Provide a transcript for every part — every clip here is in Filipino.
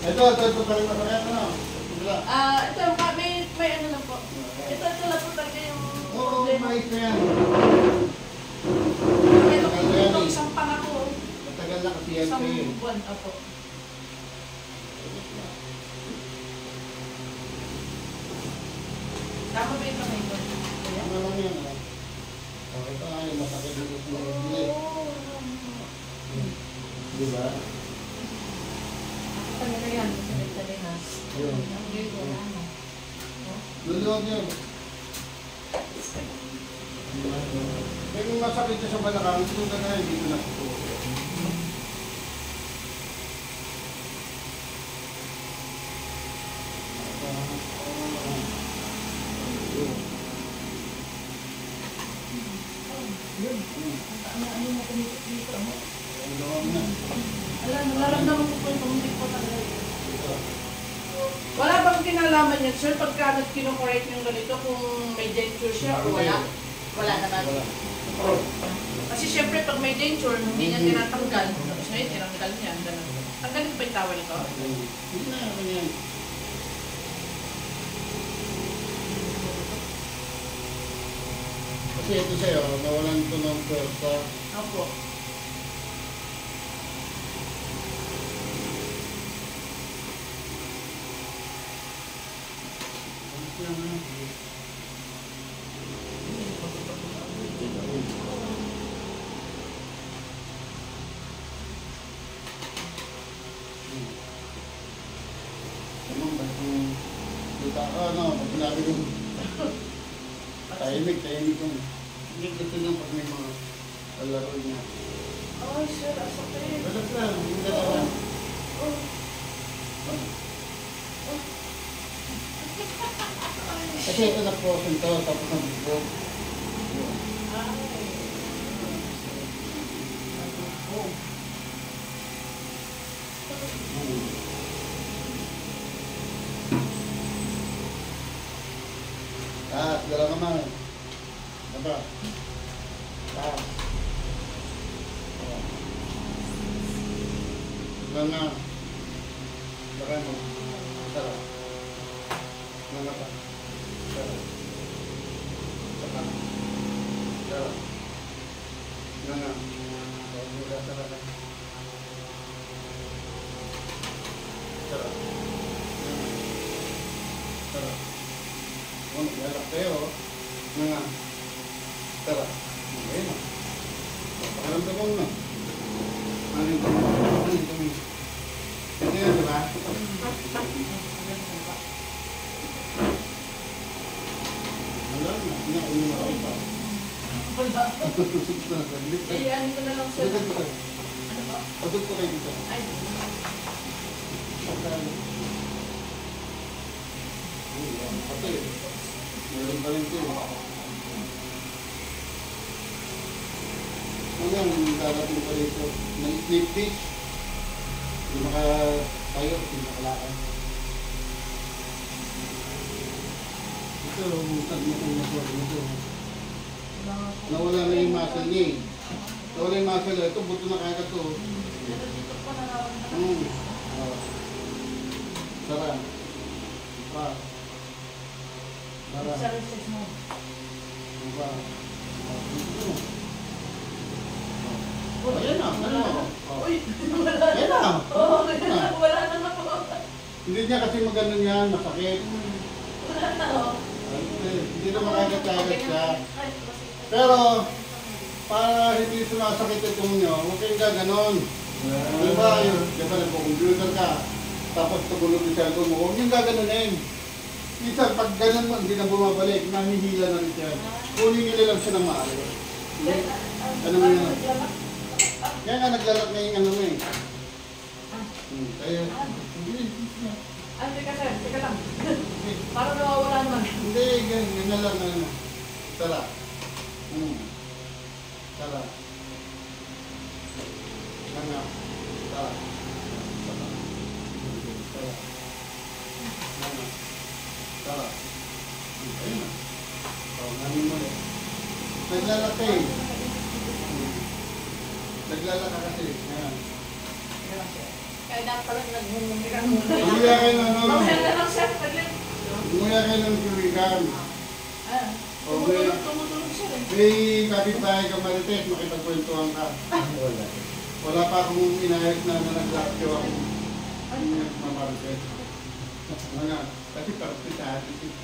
Ito pa rin masakit, ano? Ito, may ano lang po. Ito lang po talaga yung Oo, problema. mais na yan. Ito, isang pang ako. Matagal na kasi yan Isang sa'yo. buwan, ako. Tama ba yung kamay ko? Ano lang yan, ah? Oh, ito nga yung masakit dito sa mga bili. Di ba? Ako talaga yan, masakit na. Yun. Wala na. Luluwag yun. Kaya kung masakit siya sa balakang, ito ka na, dito na ito. Yun. Ano mo kumikot dito? Ang gawang na. Alam, nararamdaman ko po yung pumikot po talaga. Wala bang kinalaman yan, sir, pagka nag-kino-correct yung ganito kung may denture siya o wala? Wala naman. Wala. Kasi syempre pag may denture, hindi niya tinatanggal. Tapos ngayon, tinanggal niya. Tanggalin ko ba yung towel ito? Hindi na, ano yan. Kasi ito sa'yo, nawalan ito ng pwersa. Opo. Pag sinabi ko, tahimik kung hindi gusto niya pag may mga kalaro niya. Ay, sir, asakit. Balas lang, hindi na lang. Kasi ito na frozen to, tapos nabubog. Dala kamay. Apa? Lana. Baka mo. Sarap. Lana pa. Sarap. Sarap. Sarap. Lana. Sarap. Sarap. Sarap. Oh, naglalak kayo. Nga. Tara. Okay na. Pakaramdam mo na. Ano yung kami? Ano yung kami? Ito yun, diba? Wala na. Ulo na kayo pa. Wala. Iyan ko na lang sir. Pagod ko kayo. Ano ba? Pagod ko kayo dito. Ay, Patay. Meron pa rin ito. Ano yung darating pa rito? May sleep pitch. Hindi makatayo, hindi makalakad. Ito, musag mo kung maswag mo ito. Nawala na yung muscle niya eh. Nawala yung muscle. Ito, buto na kaya ka ito. pero dito po nararamdaman. Sarap. Pa. Sarap. Sa recess mo. Pa. Ayan na. Ano mo? Uy, wala Ayan na. Oo, wala na po. Hindi niya kasi magano yan, masakit. Wala na oh. Hindi na makagat-kagat siya. Pero, para hindi sumasakit itong nyo, huwag kayong gaganon. Diba, diba nagpo-computer ka, tapos tugulog yung cellphone mo, huwag yung gaganonin. Minsan, pag ganon mo, hindi na bumabalik, nahihila na rin siya. Kunin nyo lang siya ng maayos. Ano mo yun? Kaya nga naglalak na yung ano mo eh. Kaya, Ano, teka lang. Parang nawawala naman. hindi, ganyan lang na. Tara. Tara. Tara. Tara. Tara. Ayun na. Namin mo eh. Naglalak ka eh. Naglalak ka kasi. Ayan. Kaya dapat pala nagmumumira. Umuya kayo ng ano? Mamaya na lang siya, paglit. Umuya kayo ng kirigan. Ah, tumutulog siya rin. May kapitbahay ka Marites, makipagkwentuhan ka. Wala. Wala pa akong inayos na nag-lakyo ako. Mamarites. Mga, kasi kapitbahay.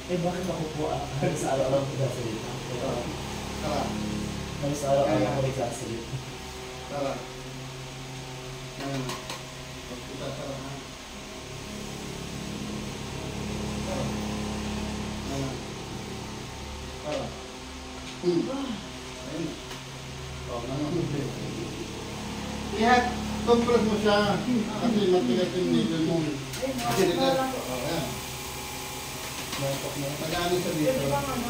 Eh, bakit ako po halos araw-araw ko nagsasalita? Tara, Halos araw-araw ko nagsasalita. tara. Pagpunta tara ha. Tara. Tara. Ayun. Ihat, compress mo siya. Kasi matigas yung needle mo. Kasi dito. Ayan. Nantok na. Mag-ano sa Pwede dito. bang ano?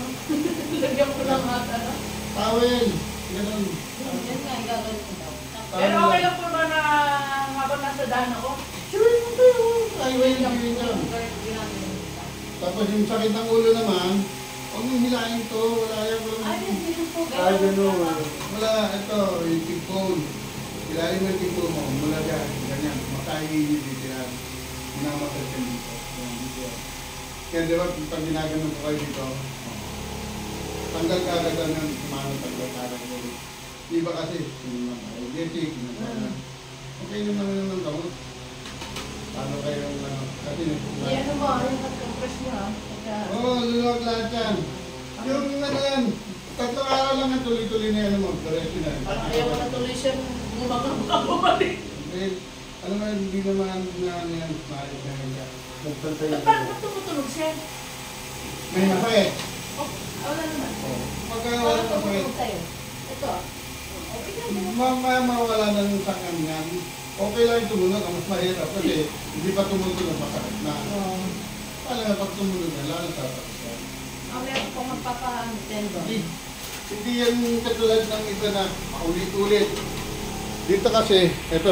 Lagyan ko lang at ano. Tawel. Ganun. Yan nga, gagawin ko daw. Pero okay lang po ba na habang nasa daan ako? Sure mo tayo. Tawel lang yun yan. Ginagawa. Tapos yung sakit ng ulo naman, huwag mong hilahin to. Wala yan. Ay, hindi po. Ay, gano'n. Wala. Ito, yung tigpone. Hilahin mo yung tigpone mo. Mula dyan. Ganyan. Makahihingi dito yan. Minamatay ka dito. Yan, dito yan. Kaya di ba, pag ginaganon ko kayo dito, tanggal ka agad ng kumano, tanggal ka agad ulit. Di ba kasi, diabetic, okay naman ng gamot. Paano kayo, kasi Hindi ano mo, yung pag-compress mo ha. Oo, luluwag lahat yan. Yung ano yan, 3 araw lang ang tuloy-tuloy na yan mo, diretso na. Parang ayaw ko na tuloy siya bumalik. Eh, alam mo, hindi naman na ano yan, maayos na yan. Nagpantay Ba't na parang tumutulog siya? May masakit. Oh, wala naman. Pagka wala masakit, Sa'yo. Ito. mawala na ng sangan yan. Okay lang yung tumunog, ang mas mahirap kasi hindi pa tumunog, masakit na. Alam nga, pag tumunog na, lalo sasakit yan. Mamaya ko pong magpapahandendo. Hindi yan katulad ng iba na paulit-ulit. Dito kasi, ito.